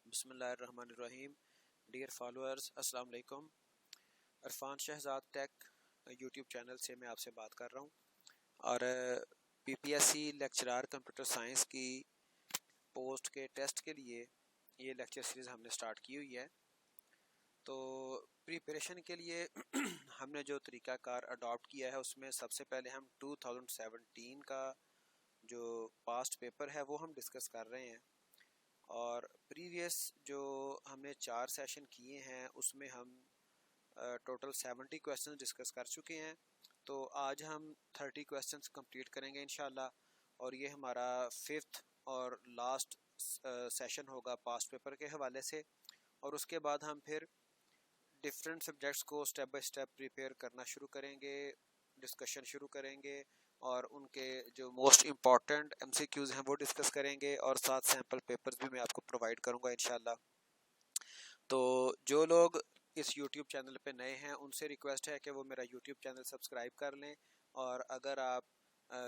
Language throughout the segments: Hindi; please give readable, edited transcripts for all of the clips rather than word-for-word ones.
बिस्मिल्लाहिर्रहमानिर्रहीम। डियर फॉलोअर्स, अस्सलाम वालेकुम। Irfan Shahzad tech YouTube channel से मैं आपसे बात कर रहा हूँ और पीपीएससी लेक्चरर कंप्यूटर साइंस की पोस्ट के टेस्ट के लिए ये लेक्चर सीरीज़ हमने स्टार्ट की हुई है। तो प्रिपरेशन के लिए हमने जो तरीक़ाकार अडॉप्ट किया है उसमें सबसे पहले हम 2017 का जो पास्ट पेपर है वो हम डिस्कस कर रहे हैं और प्रीवियस जो हमने 4 सेशन किए हैं उसमें हम टोटल 70 क्वेश्चन डिस्कस कर चुके हैं। तो आज हम 30 क्वेश्चंस कंप्लीट करेंगे इंशाल्लाह और ये हमारा 5th और लास्ट सेशन होगा पास्ट पेपर के हवाले से। और उसके बाद हम फिर डिफरेंट सब्जेक्ट्स को स्टेप बाय स्टेप प्रिपेयर करना शुरू करेंगे, डिस्कशन शुरू करेंगे और उनके जो मोस्ट इम्पॉर्टेंट एमसीक्यूज़ हैं वो डिस्कस करेंगे और साथ सैम्पल पेपर्स भी मैं आपको प्रोवाइड करूंगा इंशाल्लाह। तो जो लोग इस YouTube चैनल पे नए हैं उनसे रिक्वेस्ट है कि वो मेरा YouTube चैनल सब्सक्राइब कर लें और अगर आप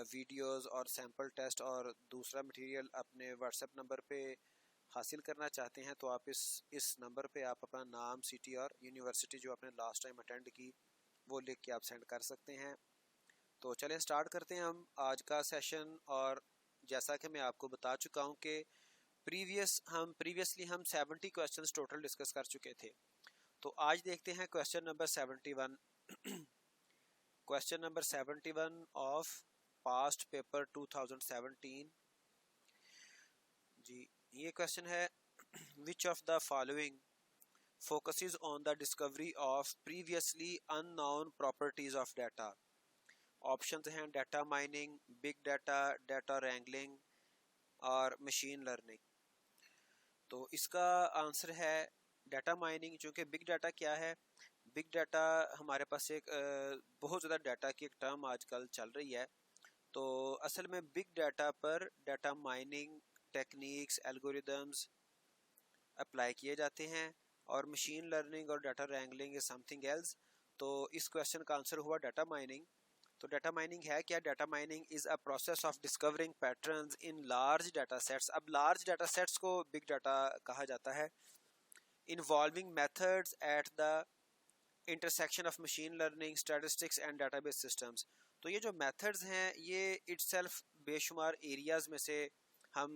वीडियोस और सैम्पल टेस्ट और दूसरा मटेरियल अपने व्हाट्सएप नंबर पे हासिल करना चाहते हैं तो आप इस नंबर पे आप अपना नाम, सिटी और यूनिवर्सिटी जो आपने लास्ट टाइम अटेंड की वो लिख के आप सेंड कर सकते हैं। तो चलें स्टार्ट करते हैं हम आज का सेशन। और जैसा कि मैं आपको बता चुका हूँ कि प्रीवियसली हम 70 क्वेश्चंस टोटल डिस्कस कर चुके थे। तो आज देखते हैं question number 71 question number 71 of past paper 2017 जी। ये क्वेश्चन है, which of the following focuses on the discovery of previously unknown properties of data। Options हैं data mining, big data, data wrangling और मशीन लर्निंग। तो इसका आंसर है डाटा माइनिंग। चूँकि बिग डाटा क्या है, बिग डाटा हमारे पास एक बहुत ज़्यादा डाटा की एक टर्म आजकल चल रही है। तो असल में बिग डाटा पर data mining techniques, algorithms apply किए जाते हैं और मशीन लर्निंग और data wrangling is something else. तो इस क्वेश्चन का आंसर हुआ डाटा माइनिंग। तो डाटा माइनिंग है क्या? Data mining is a process of discovering patterns in large data sets. अब लार्ज डाटा सेट्स को बिग डाटा कहा जाता है। Involving methods at the intersection of machine learning, statistics and database systems. तो ये जो मेथड्स हैं ये इटसेल्फ बेशुमार एरियाज में से हम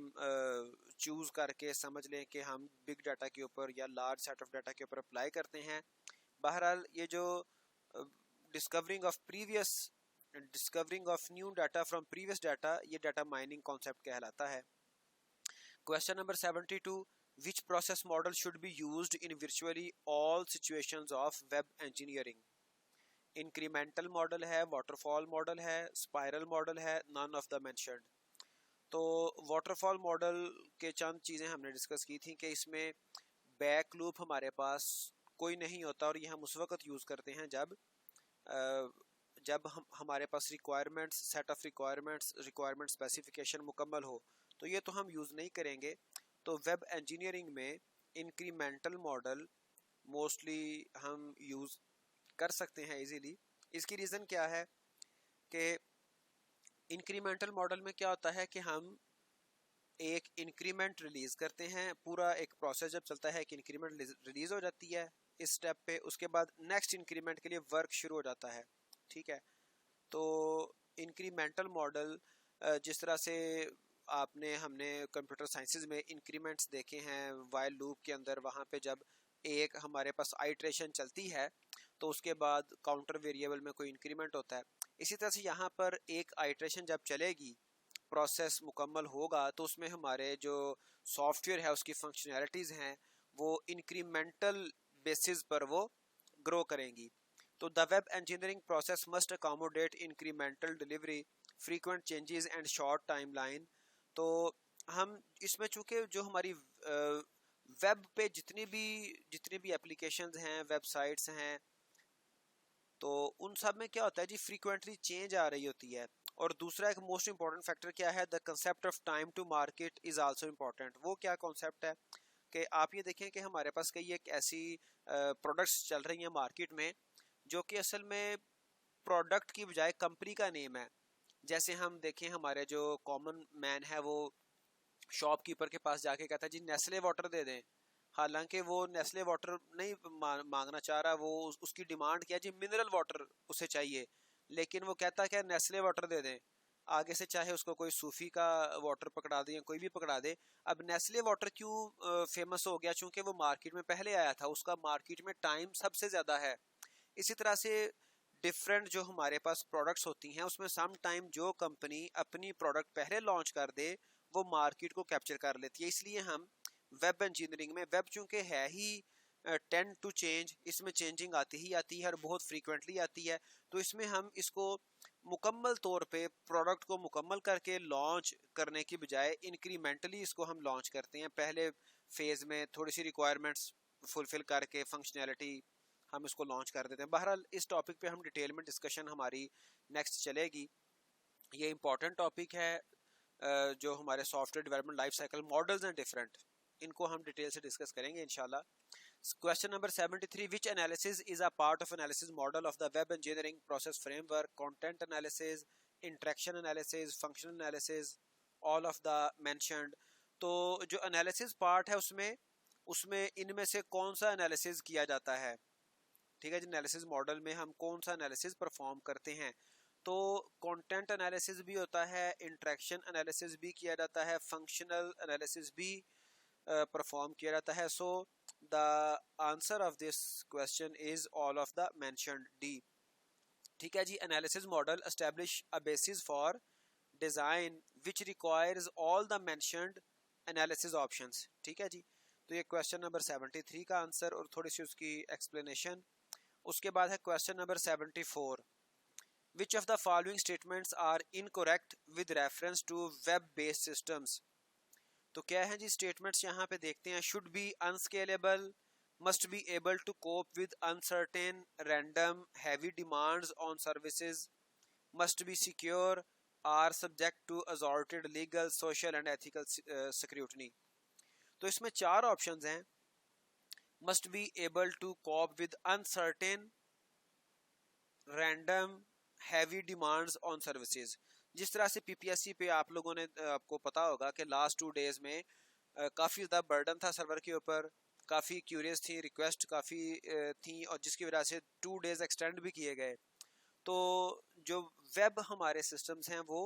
चूज़ करके समझ लें कि हम बिग डाटा के ऊपर या लार्ज सेट ऑफ डाटा के ऊपर अप्लाई करते हैं। बहरहाल ये जो discovering of new data from previous data, ये डाटा माइनिंग कॉन्सेप्ट कहलाता है। Question number 72, which process model should be used in virtually all situations of web engineering? Incremental model है, वाटरफॉल मॉडल है, स्पाइरल मॉडल है, नन ऑफ द मेंशन्ड। तो वाटरफॉल मॉडल के चंद चीज़ें हमने डिस्कस की थी कि इसमें बैक लूप हमारे पास कोई नहीं होता और ये हम उस वक्त यूज़ करते हैं जब हमारे पास सेट ऑफ रिक्वायरमेंट स्पेसिफिकेशन मुकम्मल हो। तो ये तो हम यूज़ नहीं करेंगे। तो वेब इंजीनियरिंग में इंक्रीमेंटल मॉडल मोस्टली हम यूज़ कर सकते हैं इजीली। इसकी रीज़न क्या है कि इंक्रीमेंटल मॉडल में क्या होता है कि हम एक इंक्रीमेंट रिलीज करते हैं। पूरा एक प्रोसेस जब चलता है कि इंक्रीमेंट रिलीज हो जाती है इस स्टेप पे, उसके बाद नेक्स्ट इंक्रीमेंट के लिए वर्क शुरू हो जाता है। ठीक है। तो इंक्रीमेंटल मॉडल जिस तरह से हमने कंप्यूटर साइंसेज में इंक्रीमेंट्स देखे हैं वाइल लूप के अंदर, वहाँ पे जब एक हमारे पास आइट्रेशन चलती है तो उसके बाद काउंटर वेरिएबल में कोई इंक्रीमेंट होता है। इसी तरह से यहाँ पर एक आइट्रेशन जब चलेगी, प्रोसेस मुकम्मल होगा, तो उसमें हमारे जो सॉफ्टवेयर है उसकी फंक्शनैलिटीज़ हैं वो इंक्रीमेंटल बेसिस पर वो ग्रो करेंगी। तो the web engineering process must accommodate incremental delivery, frequent changes and short timeline. तो हम इसमें चूँकि जो हमारी वेब पे जितनी भी एप्लीकेशंस हैं, वेबसाइट्स हैं, तो उन सब में क्या होता है जी, फ्रीक्वेंटली चेंज आ रही होती है। और दूसरा एक मोस्ट इंपॉर्टेंट फैक्टर क्या है, the concept of time to market is also important. वो क्या कॉन्सेप्ट है कि आप ये देखें कि हमारे पास कई एक ऐसी प्रोडक्ट्स चल रही हैं मार्केट में जो कि असल में प्रोडक्ट की बजाय कंपनी का नेम है। जैसे हम देखें, हमारे जो कॉमन मैन है वो शॉपकीपर के पास जाके कहता है जी नेस्ले वाटर दे दें, हालांकि वो नेस्ले वाटर नहीं मांगना चाह रहा, वो उसकी डिमांड क्या है जी, मिनरल वाटर उसे चाहिए, लेकिन वो कहता है कि नेस्ले वाटर दे दें। आगे से चाहे उसको कोई सूफी का वाटर पकड़ा दे या कोई भी पकड़ा दे। अब नेस्ले वाटर क्यों फेमस हो गया? चूंकि वो मार्केट में पहले आया था, उसका मार्केट में टाइम सबसे ज़्यादा है। इसी तरह से डिफरेंट जो हमारे पास प्रोडक्ट्स होती हैं, उसमें सम टाइम जो कंपनी अपनी प्रोडक्ट पहले लॉन्च कर दे वो मार्केट को कैप्चर कर लेती है। इसलिए हम वेब इंजीनियरिंग में, वेब चूंकि है ही टेंड टू चेंज, इसमें चेंजिंग आती ही आती है और बहुत फ्रीक्वेंटली आती है, तो इसमें हम इसको मुकम्मल तौर पे प्रोडक्ट को मुकम्मल करके लॉन्च करने की बजाय इंक्रीमेंटली इसको हम लॉन्च करते हैं। पहले फेज में थोड़ी सी रिक्वायरमेंट्स फुलफिल करके फंक्शनैलिटी हम इसको लॉन्च कर देते हैं। बहरहाल इस टॉपिक पे हम डिटेल में डिस्कशन हमारी नेक्स्ट चलेगी। ये इंपॉर्टेंट टॉपिक है जो हमारे software development life cycle models हैं डिफरेंट, इनको हम डिटेल से डिस्कस करेंगे इंशाल्लाह। Question number 73, which analysis is a part of analysis model of the web engineering process framework? Content analysis, interaction analysis, functional analysis, all of the mentioned। तो जो analysis part है उसमें उसमें इनमें से कौन सा analysis किया जाता है? ठीक है जी, एनालिसिस मॉडल में हम कौन सा एनालिसिस परफॉर्म करते हैं? तो कंटेंट एनालिसिस भी होता है, इंटरेक्शन एनालिसिस भी किया जाता है, फंक्शनल एनालिसिस भी परफॉर्म किया जाता है। So the answer of this question is all of the mentioned, D. ठीक है जी, analysis model establish a basis for design which requires all the mentioned analysis options. ठीक है जी, तो ये क्वेश्चन नंबर 73 का आंसर और थोड़ी सी उसकी एक्सप्लेनेशन। उसके बाद है question number 74, which of the following statements are incorrect with reference to web based systems. तो क्या है जी स्टेटमेंट्स, यहाँ पे देखते हैं। Should be unscalable, must be able to cope with uncertain, random, heavy demands on services, must be secure, are subject to assorted legal, social and ethical scrutiny। तो इसमें चार ऑप्शंस हैं, must be able to cope with uncertain, random, heavy demands on services। जिस तरह से पीपीएससी पे आप लोगों ने आपको पता होगा कि लास्ट 2 डेज में काफ़ी ज़्यादा बर्डन था सर्वर के ऊपर, काफ़ी क्यूरियस थी, रिक्वेस्ट काफ़ी थी और जिसकी वजह से 2 डेज एक्सटेंड भी किए गए। तो जो वेब हमारे सिस्टम्स हैं वो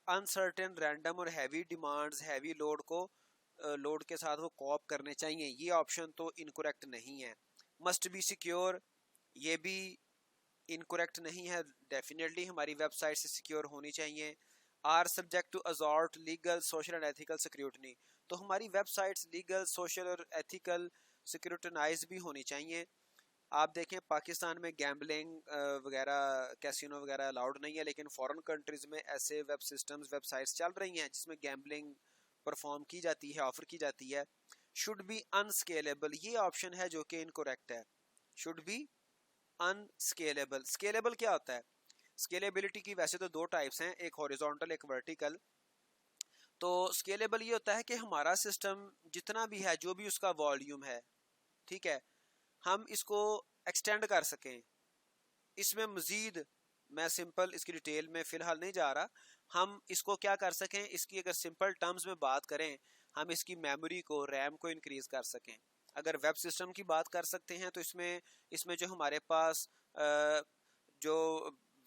अनसर्टेन, रैंडम और हैवी डिमांड्स, हैवी लोड को लोड के साथ वो कॉप करने चाहिए। ये ऑप्शन तो इनकरेक्ट नहीं है। मस्ट बी सिक्योर, ये भी इनकरेक्ट नहीं है, डेफिनेटली हमारी वेबसाइट से सिक्योर होनी चाहिए। Are subject to assorted legal, social and ethical security, तो हमारी वेबसाइट्स लीगल, सोशल और एथिकल सिक्योरिटाइज भी होनी चाहिए। आप देखें पाकिस्तान में गैम्बलिंग वगैरह, कैसीनो वगैरह अलाउड नहीं है, लेकिन फॉरेन कंट्रीज में ऐसे वेब सिस्टम्स, वेबसाइट्स चल रही हैं जिसमें गैम्बलिंग परफॉर्म की जाती है, ऑफर की जाती है। शुड बी अनस्केलेबल, ये ऑप्शन है जो कि इनकरेक्ट है। शुड बी अनस्केलेबल, स्केलेबल क्या होता है? स्केलेबिलिटी की वैसे तो 2 टाइप्स हैं, एक हॉरिजॉन्टल एक वर्टिकल। तो स्केलेबल ये होता है कि हमारा सिस्टम जितना भी है, जो भी उसका वॉल्यूम है, ठीक है, हम इसको एक्सटेंड कर सकें। इसमें मजीद मैं सिंपल इसकी डिटेल में फिलहाल नहीं जा रहा, हम इसको क्या कर सकें, इसकी अगर सिंपल टर्म्स में बात करें, हम इसकी मेमोरी को, रैम को इंक्रीज कर सकें। अगर वेब सिस्टम की बात कर सकते हैं तो इसमें जो हमारे पास जो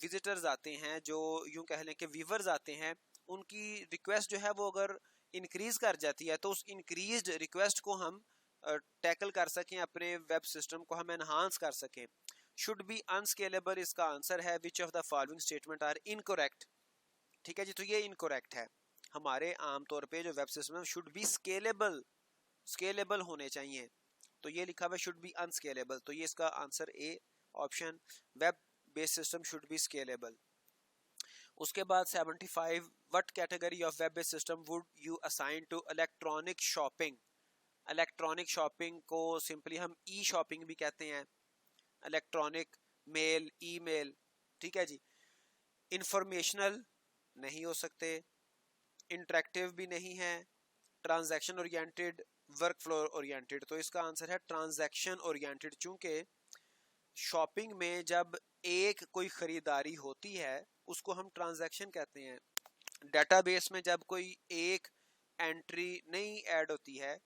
विजिटर्स आते हैं, जो यूं कह लें कि व्यूवर्स आते हैं, उनकी रिक्वेस्ट जो है वो अगर इंक्रीज कर जाती है तो उस इंक्रीज्ड रिक्वेस्ट को हम टैकल कर सकें, अपने वेब सिस्टम को हम एनहांस कर सकें। शुड बी अनस्केलेबल इसका आंसर है। Which of the following statement are incorrect. ठीक है जी, तो ये इनकरेक्ट है। हमारे आमतौर पे जो web system should be scalable, scalable होने चाहिए, तो ये लिखा हुआ शुड बी अनस्केलेबल, तो ये इसका answer A option, web based system should be scalable. उसके बाद 75, what category of web based system would you assign to electronic shopping. Electronic shopping को सिंपली हम ई शॉपिंग भी कहते हैं, इलेक्ट्रॉनिक मेल, ईमेल। ठीक है जी, इंफॉर्मेशनल नहीं हो सकते, इंटरेक्टिव भी नहीं है, transaction oriented, work flow oriented, तो इसका आंसर है ट्रांजैक्शन ओरिएंटेड। चूंकि शॉपिंग में जब एक कोई खरीदारी होती है उसको हम ट्रांजैक्शन कहते हैं। डेटाबेस में जब कोई एक एंट्री नहीं ऐड होती है,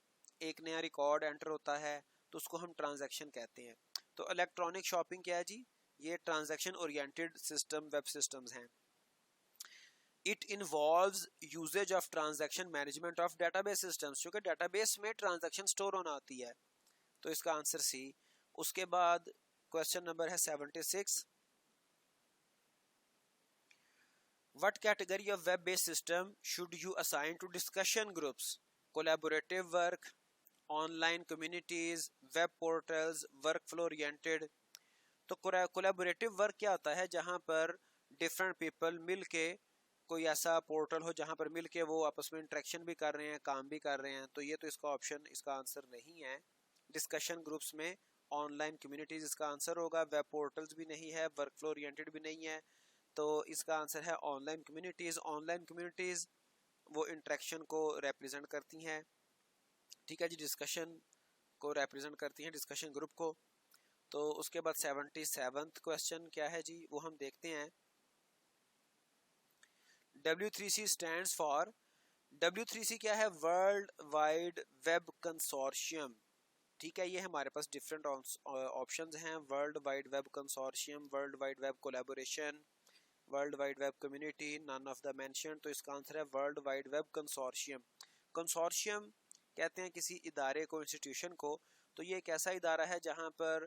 एक नया रिकॉर्ड एंटर होता है तो उसको हम ट्रांजैक्शन कहते हैं। तो इलेक्ट्रॉनिक शॉपिंग क्या है जी? ये transaction oriented system, web systems हैं। It involves usages of transaction management of database systems, क्योंकि डेटाबेस में ट्रांजैक्शन स्टोर होना होती है, तो इसका आंसर सी। उसके बाद क्वेश्चन नंबर है 76। What category of web-based system should you assign to discussion groups? Collaborative work, online communities, web portals, workflow oriented। तो कोलैबोरेटिव वर्क क्या होता है? जहां पर डिफरेंट पीपल मिलके कोई ऐसा पोर्टल हो जहां पर मिलके वो आपस में इंटरेक्शन भी कर रहे हैं, काम भी कर रहे हैं, तो ये तो इसका ऑप्शन, इसका आंसर नहीं है। डिस्कशन ग्रुप्स में ऑनलाइन कम्युनिटीज इसका आंसर होगा, वेब पोर्टल्स भी नहीं है, वर्कफ्लो ओरिएंटेड भी नहीं है, तो इसका आंसर है ऑनलाइन कम्युनिटीज। ऑनलाइन कम्युनिटीज वो इंटरेक्शन को रिप्रेजेंट करती हैं, ठीक है जी, डिस्कशन को रिप्रेजेंट करती हैं, डिस्कशन ग्रुप को। तो उसके बाद 77th क्वेश्चन क्या है जी, वो हम देखते हैं। W3C स्टैंड्स फॉर, W3C क्या है? वर्ल्ड वाइड वेब कंसोर्शियम, ठीक है। ये हमारे पास डिफरेंट ऑप्शंस हैं, world wide web consortium, world wide web collaboration, world wide web community, none of the mention. तो इसका आंसर है world wide web consortium. Consortium कहते हैं किसी इदारे को, इंस्टीट्यूशन को। तो ये एक ऐसा इदारा है जहां पर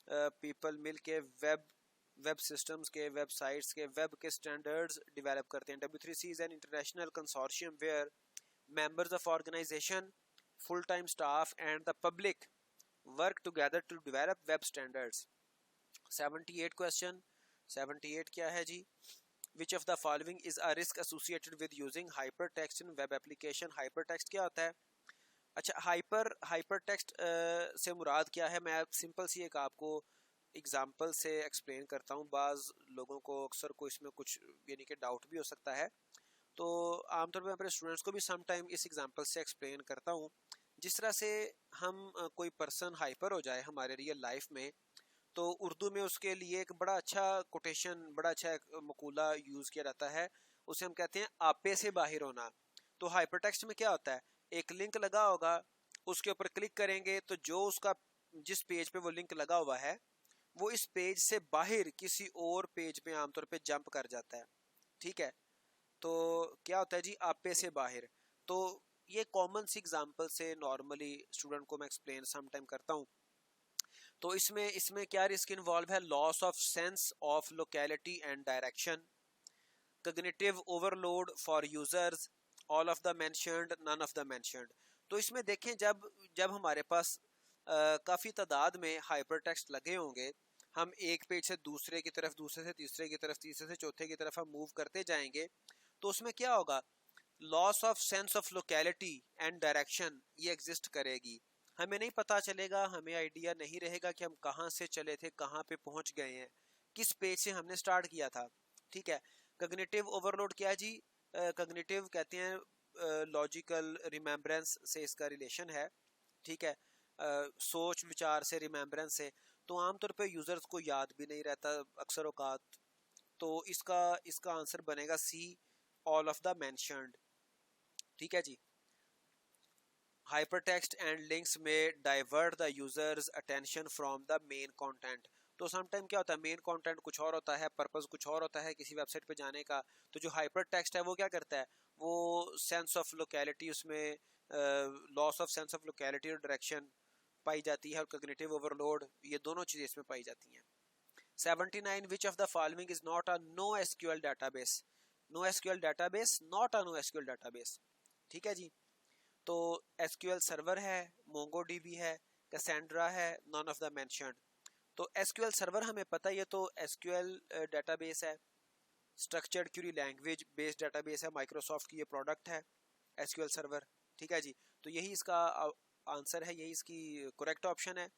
पीपल मिल के वेब सिस्टम्स के, वेबसाइट्स के, वेब के स्टैंडर्ड्स डेवलप करते हैं। W3C is an international consortium where members of organization, full time staff and the public work together to develop web standards. 78 question. 78 क्या है जी? Which of the following is a risk associated with using hypertext in web application? Hypertext क्या होता है? अच्छा, हाइपरटेक्स्ट से मुराद क्या है? मैं सिंपल सी एक आपको एग्जांपल से एक्सप्लेन करता हूँ। बाज़ लोगों को, अक्सर को इसमें कुछ यानी कि डाउट भी हो सकता है, तो आमतौर पर अपने स्टूडेंट्स को भी सम टाइम इस एग्जांपल से एक्सप्लेन करता हूँ। जिस तरह से हम कोई पर्सन हाइपर हो जाए हमारे रियल लाइफ में, तो उर्दू में उसके लिए एक बड़ा अच्छा कोटेशन, बड़ा अच्छा एक मकूला यूज़ किया जाता है, उसे हम कहते हैं आपे से बाहर होना। तो हाइपरटेक्स्ट में क्या होता है? एक लिंक लगा होगा, उसके ऊपर क्लिक करेंगे तो जो उसका, जिस पेज पे वो लिंक लगा हुआ है, वो इस पेज से बाहर किसी और पेज पे आमतौर पे जंप कर जाता है, ठीक है। तो क्या होता है जी? आपे से बाहर। तो ये कॉमन सी एग्जांपल से नॉर्मली स्टूडेंट को मैं एक्सप्लेन सम टाइम करता हूँ। तो इसमें इसमें क्या रिस्क इन्वॉल्व है? Loss of sense of locality and direction, cognitive overload for users, all of the mentioned, none of the mentioned. तो इसमें देखें, जब जब हमारे पास काफ़ी तादाद में हाइपरटेक्स्ट लगे होंगे, हम एक पेज से दूसरे की तरफ, दूसरे से तीसरे की तरफ, तीसरे से चौथे की तरफ हम मूव करते जाएंगे, तो उसमें क्या होगा? Loss of sense of locality and direction ये एग्जिस्ट करेगी। हमें नहीं पता चलेगा, हमें आइडिया नहीं रहेगा कि हम कहाँ से चले थे, कहाँ पे पहुंच गए हैं, किस पेज से हमने स्टार्ट किया था, ठीक है। कॉग्निटिव ओवरलोड क्या है जी? कॉग्निटिव कहते हैं लॉजिकल रिमेम्बरेंस से इसका रिलेशन है, ठीक है। सोच विचार से, रिमेम्बरेंस से। तो आमतौर पे यूजर्स को याद भी नहीं रहता अक्सर औकात, तो इसका इसका आंसर बनेगा सी, ऑल ऑफ द मेंशन्ड, ठीक है जी। हाइपरटेक्स्ट एंड लिंक्स में divert the users attention from the main content. तो समटाइम क्या होता है, मेन कंटेंट कुछ और होता है, पर्पस कुछ और होता है किसी वेबसाइट पे जाने का। तो जो हाइपरटेक्स्ट है वो क्या करता है? वो सेंस ऑफ लोकेलिटी, उसमें loss of sense of locality और डायरेक्शन पाई जाती है, और कॉग्निटिव ओवरलोड, ये दोनों चीजें इसमें पाई जाती हैं। 79 which of the following is not a no SQL database? No SQL database, not a no SQL database, ठीक है जी। तो एसक्यूएल सर्वर है, मोंगोडीबी है, कैसेंड्रा है, नॉन ऑफ द मेंशन्ड। तो एसक्यूएल सर्वर हमें पता है, ये तो एसक्यूएल डेटाबेस है, structured query language based database है, माइक्रोसॉफ्ट की ये प्रोडक्ट है एसक्यूएल सर्वर, ठीक है जी। तो यही इसका आंसर है, यही इसकी करेक्ट ऑप्शन है।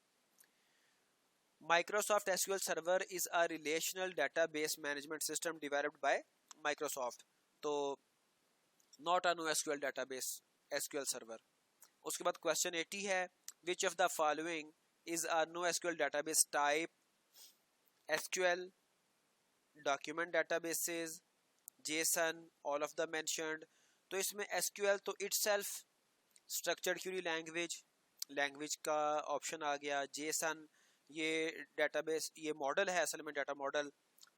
Microsoft SQL Server is a relational database management system developed by Microsoft. तो not a NoSQL database, SQL Server. उसके बाद क्वेश्चन 80 है, which of the following is a NoSQL database type? SQL, document databases, JSON, all of the mentioned. तो इसमें SQL तो itself structured query language, language का ऑप्शन आ गया, जेसन ये डेटाबेस, ये मॉडल है असल में, डाटा मॉडल।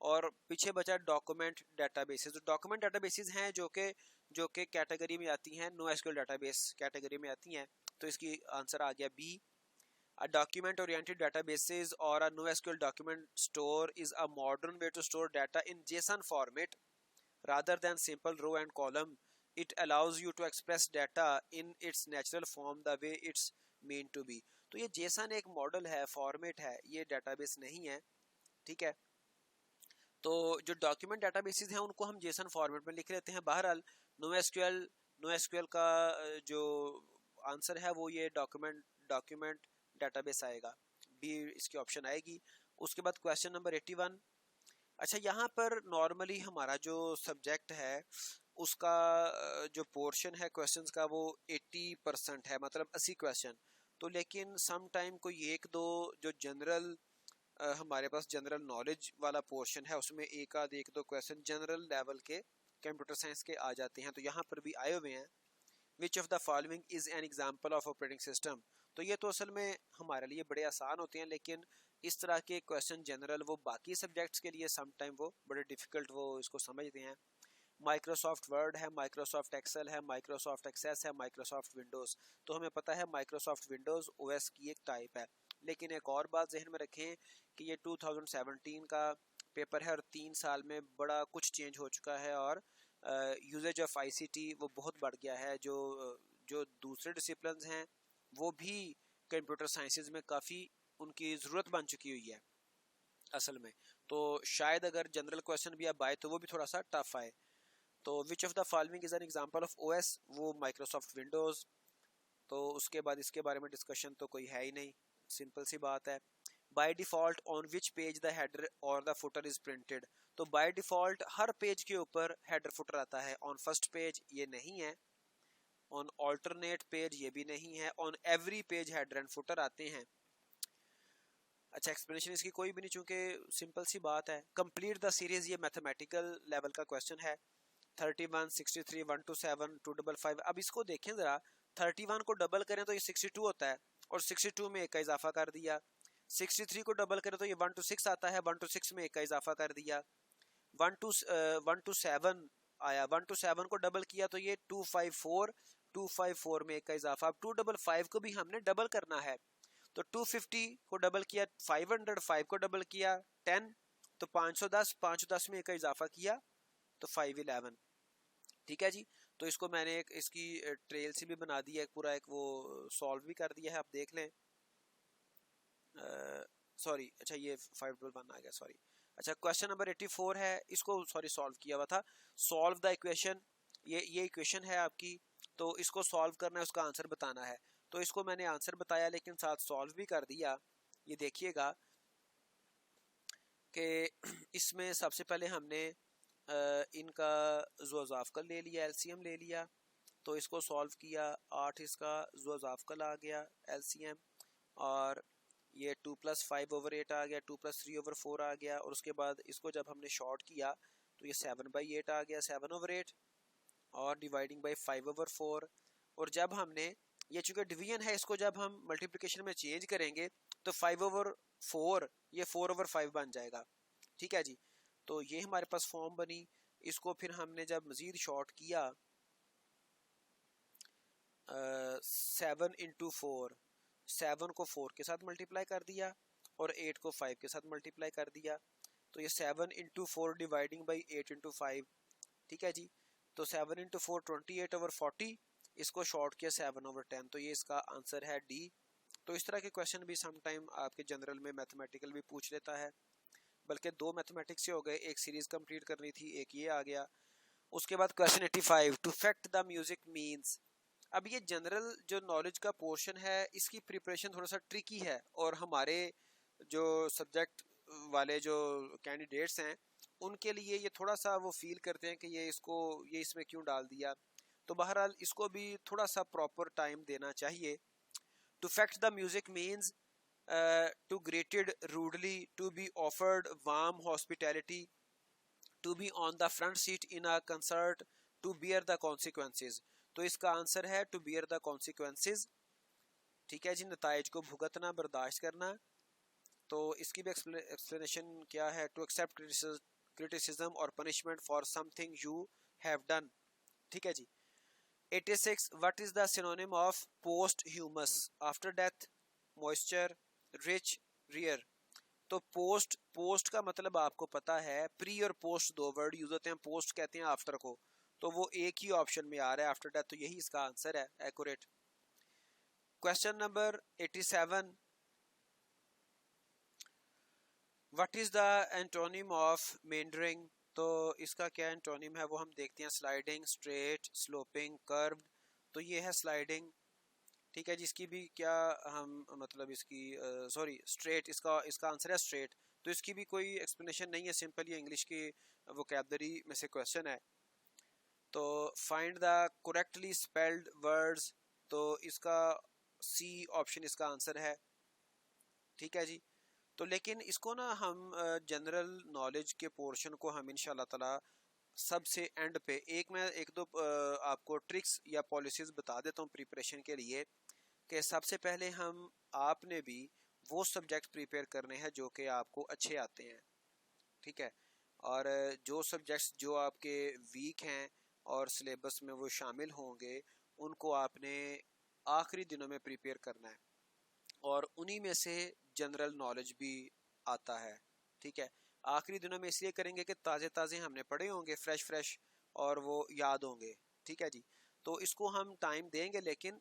और पीछे बचा डॉक्यूमेंट डेटाबेसेस। तो डॉक्यूमेंट डेटाबेसेस हैं जो कि कैटेगरी में आती हैं, नो एसक्यूएल डेटाबेस कैटेगरी में आती हैं। तो इसकी आंसर आ गया B. A document oriented databases or a NoSQL document store is a modern way to store data in JSON format rather than simple row and column. It allows you to express data in its natural form the way it's meant to be. तो ये JSON एक मॉडल है, फॉर्मेट है, ये डेटाबेस नहीं है। ठीक है, तो जो डॉक्यूमेंट डेटाबेसेस हैं उनको हम जेसन फॉर्मेट में लिख लेते हैं। बहरहाल नो एसक्यूएल का जो आंसर है वो ये डॉक्यूमेंट डेटाबेस आएगा, बी इसकी ऑप्शन आएगी। उसके बाद क्वेश्चन नंबर 81। अच्छा, यहाँ पर नॉर्मली हमारा जो सब्जेक्ट है उसका जो पोर्शन है क्वेश्चंस का वो 80% है, मतलब 80 क्वेश्चन। तो लेकिन सम टाइम कोई एक दो जो जनरल हमारे पास जनरल नॉलेज वाला पोर्शन है उसमें एक दो क्वेश्चन जनरल लेवल के कंप्यूटर साइंस के आ जाते हैं। तो यहाँ पर भी आए हुए हैं, विच of the following is an example of operating system. तो ये तो असल में हमारे लिए बड़े आसान होते हैं, लेकिन इस तरह के क्वेश्चन जनरल वो बाकी सब्जेक्ट्स के लिए सम टाइम वो बड़े डिफिकल्ट वो इसको समझते हैं। माइक्रोसॉफ्ट वर्ड है, माइक्रोसॉफ्ट एक्सेल है, माइक्रोसॉफ्ट एक्सेस है, माइक्रोसॉफ्ट विंडोज़। तो हमें पता है माइक्रोसॉफ्ट विंडोज़ ओएस की एक टाइप है। लेकिन एक और बात जहन में रखें कि ये 2017 का पेपर है और 3 साल में बड़ा कुछ चेंज हो चुका है और यूजेज ऑफ आईसीटी वो बहुत बढ़ गया है। जो दूसरे डिसिप्लिन्स हैं वो भी कंप्यूटर साइंसेज में काफ़ी उनकी ज़रूरत बन चुकी हुई है असल में। तो शायद अगर जनरल क्वेश्चन भी अब आए तो वो भी थोड़ा सा टफ आए। तो विच of the following is an example of OS, वो माइक्रोसॉफ्ट विंडोज। तो उसके बाद इसके बारे में डिस्कशन तो कोई है ही नहीं, सिंपल सी बात है। By default on which page the header और द फुटर इज प्रिंटेड। तो बाय डिफॉल्ट हर पेज के ऊपर हेडर फुटर आता है। ऑन फर्स्ट पेज ये नहीं है, ऑन ऑल्टरनेट पेज ये भी नहीं है, on every page header and footer आते हैं। अच्छा, एक्सप्लेनेशन इसकी कोई भी नहीं, चूंकि सिंपल सी बात है। कंप्लीट द सीरीज, ये मैथमेटिकल लेवल का क्वेश्चन है। 31, 63, 127, 255। अब इसको देखें जरा, 31 को डबल करें तो ये 62 होता है और 62 में एक का इजाफा कर दिया। 63 को डबल करें तो ये 126 आता है, 126 में एक का इजाफा कर दिया। 127 आया, 127 को डबल किया तो ये 254, 254 में एक का इजाफा। अब 255 को भी हमने डबल करना है, तो 250 को डबल किया, 505 को डबल किया 10, तो 510, 510 में एक का इजाफा किया तो 511। ठीक है जी। तो इसको मैंने एक इसकी ट्रेल से भी बना दिया है, पूरा एक वो सॉल्व भी कर दिया है, आप देख लें। सॉरी, अच्छा ये 511 आ गया, सॉरी। अच्छा, क्वेश्चन नंबर 84 है, इसको सॉरी सॉल्व किया हुआ था। सॉल्व द इक्वेशन, ये इक्वेशन है आपकी, तो इसको सॉल्व करना है, उसका आंसर बताना है। तो इसको मैंने आंसर बताया लेकिन साथ सॉल्व भी कर दिया। ये देखिएगा कि इसमें सबसे पहले हमने इनका ज़ोज़ाफ़कल ले लिया, एलसीएम ले लिया, तो इसको सॉल्व किया। 8 इसका ज़ोज़ाफ़कल आ गया एलसीएम, और ये 2 + 5/8 आ गया, 2 + 3/4 आ गया। और उसके बाद इसको जब हमने शॉर्ट किया तो ये 7/8 आ गया, 7/8, और डिवाइडिंग बाई 5/4। और जब हमने ये चूंकि डिवीजन है, इसको जब हम मल्टीप्लिकेशन में चेंज करेंगे तो 5/4 ये 4/5 बन जाएगा। ठीक है जी। तो ये हमारे पास फॉर्म बनी। इसको फिर हमने जब मजीद शॉर्ट किया, 7 × 4, 7 को 4 के साथ मल्टीप्लाई कर दिया और 8 को 5 के साथ मल्टीप्लाई कर दिया। तो ये 7 × 4 डिवाइडिंग बाई 8 × 5। ठीक है जी। तो 7 × 4 28/40, इसको शॉर्ट किया 7/10, तो ये इसका आंसर है डी। तो इस तरह के क्वेश्चन भी सम टाइम आपके जनरल में मैथमेटिकल भी पूछ लेता है, बल्कि 2 मैथमेटिक्स से हो गए, एक सीरीज कंप्लीट करनी थी, एक ये आ गया। उसके बाद क्वेश्चन 85, टू फैक्ट द म्यूजिक मीन्स। अब ये जनरल जो नॉलेज का पोर्शन है इसकी प्रिपरेशन थोड़ा सा ट्रिकी है, और हमारे जो सब्जेक्ट वाले जो कैंडिडेट्स हैं उनके लिए ये थोड़ा सा वो फील करते हैं कि ये इसमें क्यों डाल दिया। तो बहरहाल इसको भी थोड़ा सा प्रॉपर टाइम देना चाहिए। टू फैक्ट the music means to greeted rudely, to be offered warm hospitality, to be on the front seat in a concert, to bear the consequences। तो इसका आंसर है to bear the consequences। ठीक है जी, नताइज को भुगतना, बर्दाश्त करना। तो इसकी भी एक्सप्लेनेशन क्या है? टू एक्सेप्ट क्रिटिसिज्म और punishment for something you have done. ठीक है जी। 86 what is the synonym of post humus? After death, moisture, rich, rear. तो पोस्ट, पोस्ट का मतलब आपको पता है, प्री और पोस्ट दो वर्ड यूज होते हैं, पोस्ट कहते हैं आफ्टर को, तो वो एक ही ऑप्शन में आ रहा है आफ्टर डेथ, तो यही इसका आंसर है accurate. Question number 87 what is the antonym of meandering? तो इसका क्या एंटोनिम है वो हम देखते हैं। Sliding, straight, sloping, curved. तो ये है स्लाइडिंग। ठीक है, जिसकी भी क्या हम मतलब इसकी सॉरी स्ट्रेट, इसका इसका आंसर है स्ट्रेट। तो इसकी भी कोई एक्सप्लेनेशन नहीं है, सिंपल ये इंग्लिश की वोकैबुलरी में से क्वेश्चन है। तो find the correctly spelled words, तो इसका सी ऑप्शन इसका आंसर है। ठीक है जी। तो लेकिन इसको ना हम जनरल नॉलेज के पोर्शन को हम इंशाल्लाह ताला सबसे एंड पे मैं एक दो आपको ट्रिक्स या पॉलिसीज बता देता हूँ प्रिपरेशन के लिए, कि सबसे पहले हम आपने भी वो सब्जेक्ट प्रिपेयर करने हैं जो कि आपको अच्छे आते हैं। ठीक है, और जो सब्जेक्ट्स जो आपके वीक हैं और सिलेबस में वो शामिल होंगे, उनको आपने आखिरी दिनों में प्रिपेयर करना है, और उन्हीं में से जनरल नॉलेज भी आता है। ठीक है, आखिरी दिनों में इसलिए करेंगे कि ताज़े ताज़े हमने पढ़े होंगे, फ्रेश फ्रेश, और वो याद होंगे। ठीक है जी। तो इसको हम टाइम देंगे लेकिन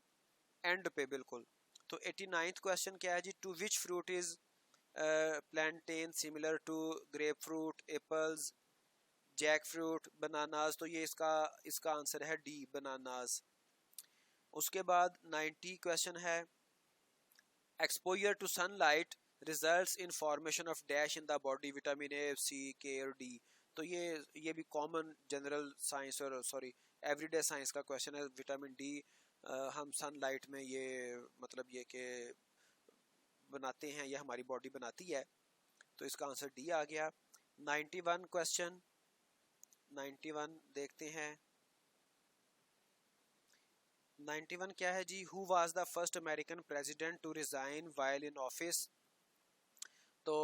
एंड पे बिल्कुल। तो 89th क्वेश्चन क्या है जी? To which fruit is plantain similar to grapefruit, apples, jackfruit, bananas? तो ये इसका इसका आंसर है डी, बनानास। उसके बाद 90 क्वेश्चन है, exposure to sunlight results in formation of dash in the body, vitamin A, C, K और डी। तो ये भी कॉमन जनरल साइंस और सॉरी एवरीडे साइंस का क्वेश्चन है। विटामिन डी हम सनलाइट में ये मतलब ये कि बनाते हैं, ये हमारी बॉडी बनाती है, तो इसका आंसर डी आ गया। 91 क्वेश्चन, 91 देखते हैं। 91 क्या है जी? Who was the first American president to resign while in office? तो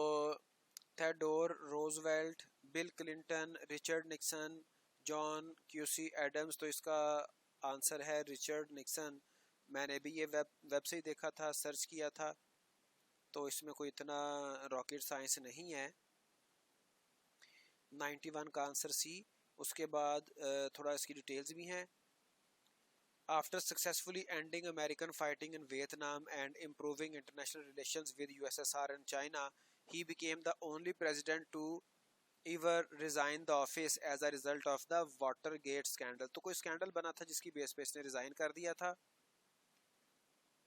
Theodore Roosevelt, Bill Clinton, Richard Nixon, John Quincy Adams. तो इसका आंसर है रिचर्ड निक्सन। मैंने भी ये वेब से ही देखा था, सर्च किया था, तो इसमें कोई इतना रॉकेट साइंस नहीं है। 91 का आंसर सी। उसके बाद थोड़ा इसकी डिटेल्स भी हैं। After successfully ending American fighting in Vietnam and improving international relations with USSR and China, he became the only president to ever resign the office as a result of the Watergate scandal. तो कोई स्कैंडल बना था जिसकी बेस पे इसने रिजाइन कर दिया था।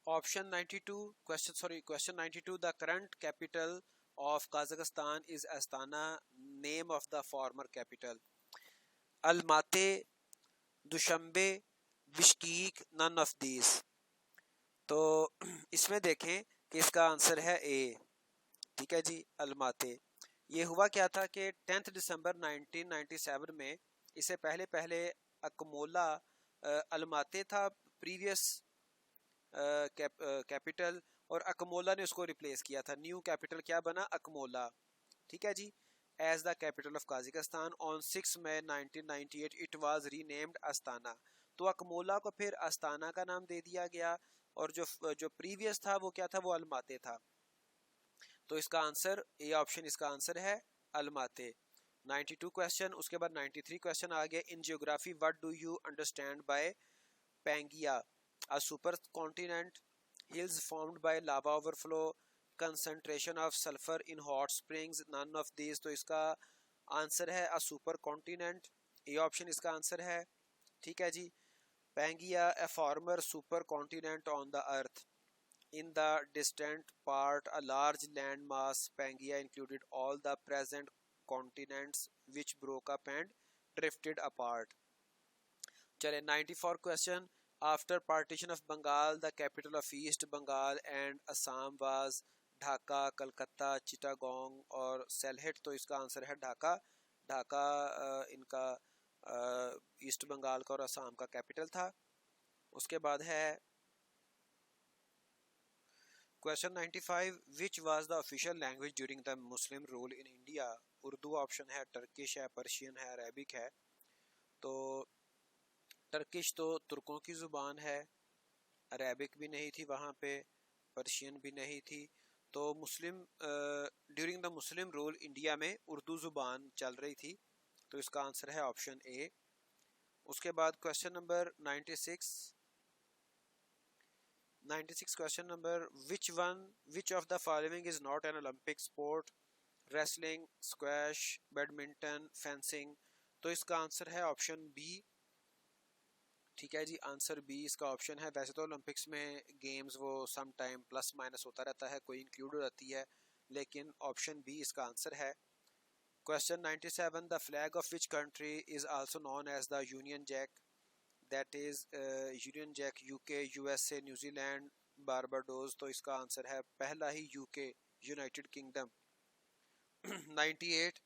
Option 92 question 92, the current capital of Kazakhstan is Astana, name of the former capital. Almaty, Dushanbe, Bishkek, none of these. तो इसमें देखें कि इसका आंसर है ए। ठीक है जी, अलमाते। ये हुआ क्या था कि 10 दिसंबर 1997 में, इसे पहले पहले अकमोला अलमाते था प्रीवियस कैपिटल, और अकमोला ने उसको रिप्लेस किया था। न्यू कैपिटल क्या बना? अकमोला। ठीक है जी। As the capital of Kazakhstan on 6 May 1998 it was renamed Astana. तो अकमोला को फिर अस्ताना का नाम दे दिया गया, और जो प्रीवियस था वो क्या था? वो अलमाते था। तो इसका आंसर ए ऑप्शन इसका आंसर है, अलमाते। 92 क्वेश्चन। उसके बाद 93 क्वेश्चन आ गया। In geography what do you understand by Pangaea? A super continent, hills formed by lava overflow, concentration of sulfur in hot springs, none of these। तो इसका आंसर है अ सुपर कॉन्टिनेंट। ए ऑप्शन इसका आंसर है। ठीक है जी। पैंगिया, a former supercontinent on the earth. In the distant part, a large landmass, Pangaea included all the present continents which broke up and drifted apart. चले 94 question. After partition of Bengal, the capital of East Bengal and Assam was Dhaka, Calcutta, Chittagong और सेलहेट। तो इसका आंसर है ढाका। ढाका इनका ईस्ट बंगाल का और असम का कैपिटल था। उसके बाद है question 95, which was the official language during the Muslim rule in India? Urdu option है, टर्किश है, पर्शियन है, अरेबिक है। तो टर्किश तो तुर्कों की ज़ुबान है, अरेबिक भी नहीं थी वहाँ पे, पर्शियन भी नहीं थी। तो Muslim during the Muslim rule India में उर्दू ज़ुबान चल रही थी। तो इसका आंसर है ऑप्शन ए। उसके बाद question number 96 question number, which of the following is not an Olympic sport? Wrestling, squash, badminton, fencing. तो इसका आंसर है ऑप्शन बी। ठीक है जी, आंसर बी इसका ऑप्शन है। वैसे तो ओलंपिक्स में गेम्स वो सम टाइम प्लस माइनस होता रहता है, कोई इंक्लूड हो जाती है, लेकिन ऑप्शन बी इसका आंसर है। Question 97, the flag of which country is also known as the Union Jack? That is Union Jack UK, USA, New Zealand, Barbados. तो इसका आंसर है पहला ही, यूके, यूनाइटेड किंगडम। 98,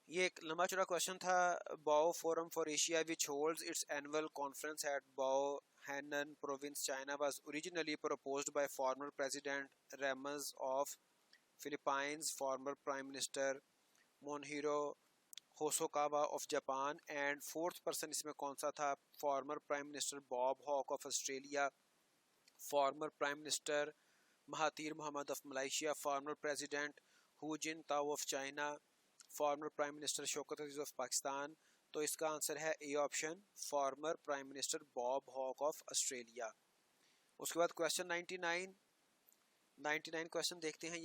ये एक लंबा चौड़ा क्वेश्चन था। Boao forum for Asia which holds its annual conference at Boao Hainan province China was originally proposed by former president Ramos of Philippines, former prime minister Monhiro Hosokawa of Japan, and fourth person इसमें कौन सा था? Former prime minister Bob Hawke of Australia, former prime minister Mahathir Mohamad of Malaysia, former president Hu Jintao of China, former prime minister Shaukat Aziz of Pakistan. तो इसका आंसर है A option, former prime minister Bob Hawke of Australia. उसके बाद क्वेश्चन 99 क्वेश्चन देखते हैं।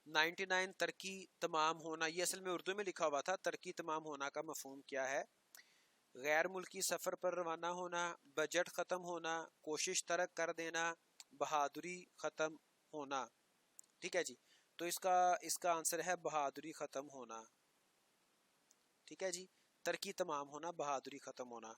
99, तरक्की तमाम होना, ये असल में उर्दू में लिखा हुआ था। तरक्की तमाम होना का मफहूम क्या है? गैर मुल्की सफ़र पर रवाना होना, बजट ख़त्म होना, कोशिश तरक कर देना, बहादुरी ख़त्म होना। ठीक है जी, तो इसका इसका आंसर है बहादुरी ख़त्म होना। ठीक है जी, तरक्की तमाम होना, बहादुरी ख़त्म होना।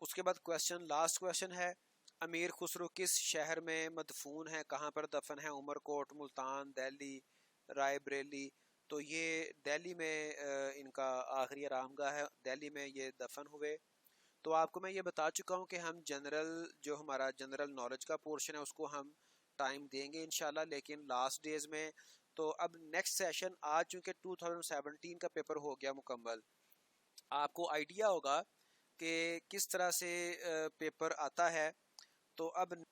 उसके बाद क्वेश्चन, लास्ट क्वेश्चन है, अमीर खुसरो किस शहर में मदफून है? कहाँ पर दफन है? उमरकोट, मुल्तान, दिल्ली, रायबरेली। तो ये दिल्ली में इनका आखिरी आरामगाह है, दिल्ली में ये दफन हुए। तो आपको मैं ये बता चुका हूँ कि हम जनरल, जो हमारा जनरल नॉलेज का पोर्शन है उसको हम टाइम देंगे इंशाल्लाह, लेकिन लास्ट डेज में। तो अब नेक्स्ट सेशन, आज चूँकि 2017 का पेपर हो गया मुकम्मल, आपको आइडिया होगा कि किस तरह से पेपर आता है। तो अब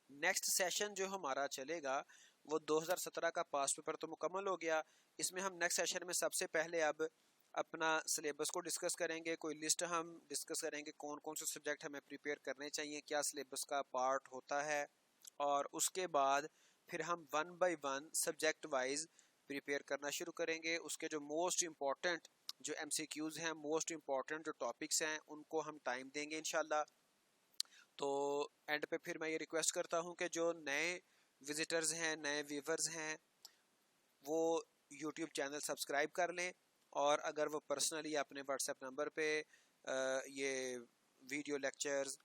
नेक्स्ट सेशन जो हमारा चलेगा वो 2017 का पास्ट पेपर तो मुकम्मल हो गया। इसमें हम नेक्स्ट सेशन में सबसे पहले अब अपना सिलेबस को डिस्कस करेंगे। कोई लिस्ट हम डिस्कस करेंगे, कौन कौन से सब्जेक्ट हमें प्रिपेयर करने चाहिए, क्या सिलेबस का पार्ट होता है। और उसके बाद फिर हम one by one subject wise prepare करना शुरू करेंगे। उसके जो मोस्ट इम्पॉर्टेंट जो MCQs हैं, मोस्ट इम्पॉर्टेंट जो टॉपिक्स हैं, उनको हम टाइम देंगे इंशाल्लाह। तो एंड पे फिर मैं ये रिक्वेस्ट करता हूँ कि जो नए विजिटर्स हैं, नए व्यूवर्स हैं, वो यूट्यूब चैनल सब्सक्राइब कर लें। और अगर वो पर्सनली अपने व्हाट्सएप नंबर पे ये वीडियो लेक्चर्स,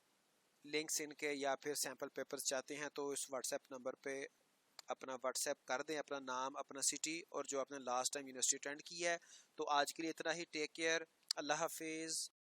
लिंक्स इनके या फिर सैम्पल पेपर्स चाहते हैं, तो इस व्हाट्सएप नंबर पे अपना व्हाट्सएप कर दें, अपना नाम, अपना सिटी और जो आपने लास्ट टाइम यूनिवर्सिटी अटेंड की है। तो आज के लिए इतना ही, टेक केयर, अल्लाह हाफिज़।